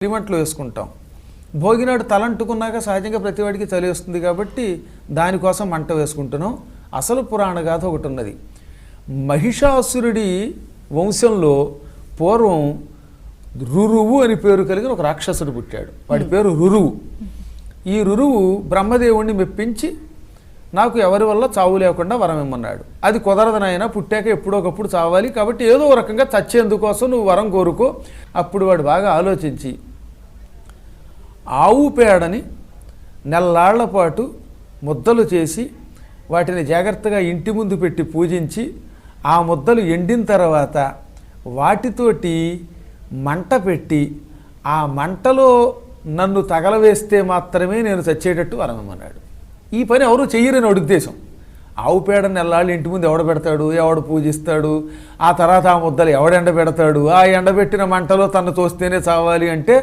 మంటలు వేసుకుంటాం. భోగినాడు తలంటుకున్నాక సహజంగా ప్రతివాడికి చలి వస్తుంది కాబట్టి దానికోసం మంట వేసుకుంటున్నాం. అసలు పురాణ గాథ ఒకటి ఉన్నది. మహిషాసురుడి వంశంలో పూర్వం రురువు అని పేరు కలిగిన ఒక రాక్షసుడు పుట్టాడు. వాడి పేరు రురువు. ఈ రురువు బ్రహ్మదేవుణ్ణి మెప్పించి నాకు ఎవరి వల్ల చావు లేకుండా వరం ఇమ్మన్నాడు. అది కుదరదు నాయన, పుట్టాక ఎప్పుడో ఒకప్పుడు చావాలి కాబట్టి ఏదో ఒక రకంగా చచ్చేందుకోసం నువ్వు వరం కోరుకో. అప్పుడు వాడు బాగా ఆలోచించి ఆవు పేడని నెల్లాళ్ల పాటు ముద్దలు చేసి వాటిని జాగ్రత్తగా ఇంటి ముందు పెట్టి పూజించి ఆ ముద్దలు ఎండిన తర్వాత వాటితోటి మంట పెట్టి ఆ మంటలో నన్ను తగలవేస్తే మాత్రమే నేను చచ్చేటట్టు వరమన్నాడు. ఈ పని ఎవరు చెయ్యరని వాడి ఉద్దేశం. ఆవు పేడ నెల్లాళ్ళు ఇంటి ముందు ఎవడ పెడతాడు, ఎవడు పూజిస్తాడు, ఆ తర్వాత ఆ ముద్దలు ఎవడు ఎండబెడతాడు, ఆ ఎండబెట్టిన మంటలో తను తోస్తేనే చావాలి అంటే